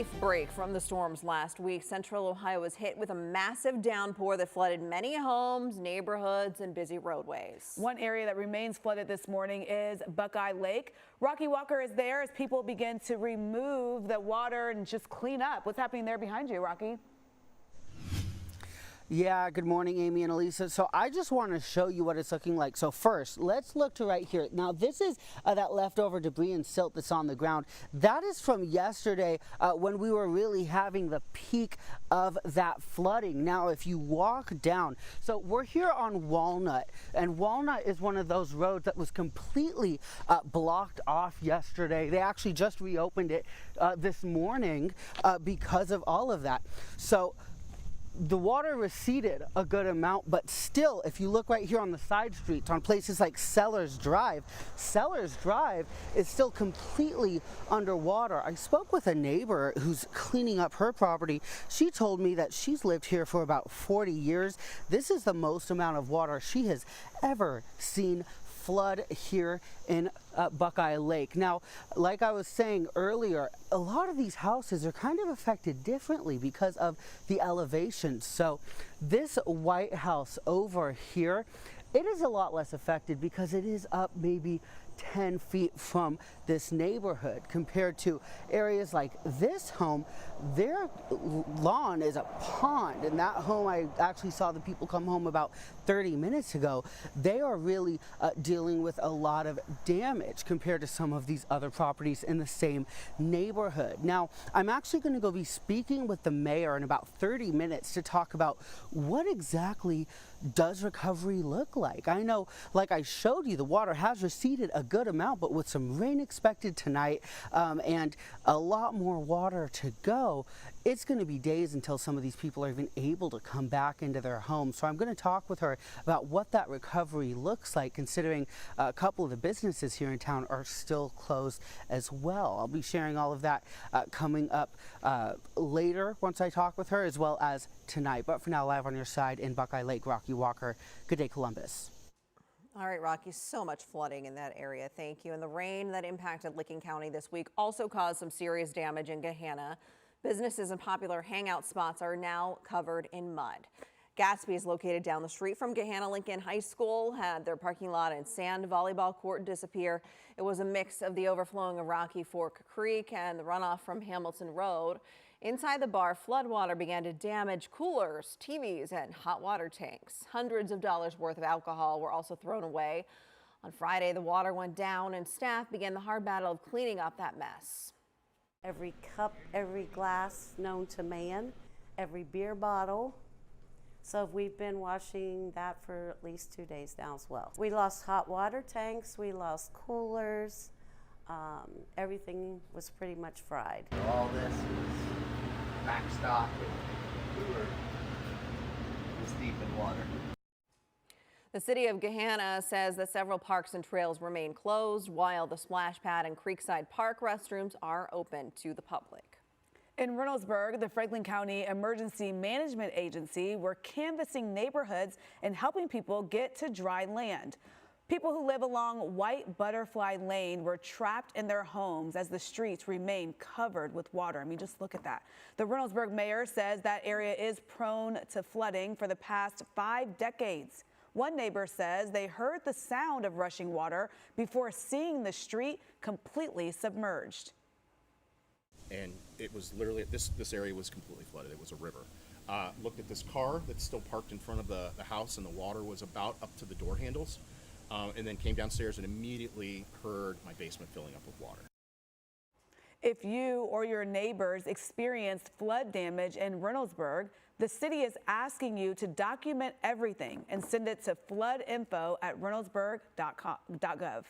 brief break from the storms last week, Central Ohio was hit with a massive downpour that flooded many homes, neighborhoods, and busy roadways. One area that remains flooded this morning is Buckeye Lake. Rocky Walker is there as people begin to remove the water and just clean up. What's happening there behind you, Rocky? Yeah, good morning, Amy and Elisa. So I just want to show you what it's looking like. So first, let's look to right here. Now, this is that leftover debris and silt that's on the ground. That is from yesterday when we were really having the peak of that flooding. Now, if you walk down, so we're here on Walnut, and Walnut is one of those roads that was completely blocked off yesterday. They actually just reopened it this morning because of all of that. So the water receded a good amount, but still, if you look right here on the side streets, on places like Sellers Drive is still completely underwater. I spoke with a neighbor who's cleaning up her property. She told me that she's lived here for about 40 years. This is the most amount of water she has ever seen flood here in Buckeye Lake. Now, like I was saying earlier, a lot of these houses are kind of affected differently because of the elevation. So this White House over here, it is a lot less affected because it is up maybe 10 feet from this neighborhood compared to areas like this home. Their lawn is a pond, and that home, I actually saw the people come home about 30 minutes ago. They are really dealing with a lot of damage compared to some of these other properties in the same neighborhood. Now, I'm actually going to go be speaking with the mayor in about 30 minutes to talk about what exactly does recovery look like. I know, like I showed you, the water has receded a good amount, but with some rain expected tonight and a lot more water to go, it's going to be days until some of these people are even able to come back into their homes. So I'm going to talk with her about what that recovery looks like, considering a couple of the businesses here in town are still closed as well. I'll be sharing all of that coming up later once I talk with her, as well as tonight. But for now, live on your side in Buckeye Lake, Rocky Walker. Good day, Columbus. All right, Rocky, so much flooding in that area. Thank you. And the rain that impacted Licking County this week also caused some serious damage in Gahanna. Businesses and popular hangout spots are now covered in mud. Gatsby is located down the street from Gahanna-Lincoln High School, had their parking lot and sand volleyball court disappear. It was a mix of the overflowing of Rocky Fork Creek and the runoff from Hamilton Road. Inside the bar, floodwater began to damage coolers, TVs, and hot water tanks. Hundreds of dollars worth of alcohol were also thrown away. On Friday, the water went down and staff began the hard battle of cleaning up that mess. Every cup, every glass known to man, every beer bottle. So we've been washing that for at least 2 days now as well. We lost hot water tanks, we lost coolers, everything was pretty much fried. All this was backstock, and we were deep in water. The city of Gahanna says that several parks and trails remain closed, while the splash pad and Creekside Park restrooms are open to the public. In Reynoldsburg, the Franklin County Emergency Management Agency were canvassing neighborhoods and helping people get to dry land. People who live along White Butterfly Lane were trapped in their homes as the streets remain covered with water. I mean, just look at that. The Reynoldsburg mayor says that area is prone to flooding for the past 5 decades. One neighbor says they heard the sound of rushing water before seeing the street completely submerged. And it was literally, this area was completely flooded. It was a river. Looked at this car that's still parked in front of the house, and the water was about up to the door handles. And then came downstairs and immediately heard my basement filling up with water. If you or your neighbors experienced flood damage in Reynoldsburg, the city is asking you to document everything and send it to floodinfo@reynoldsburg.gov.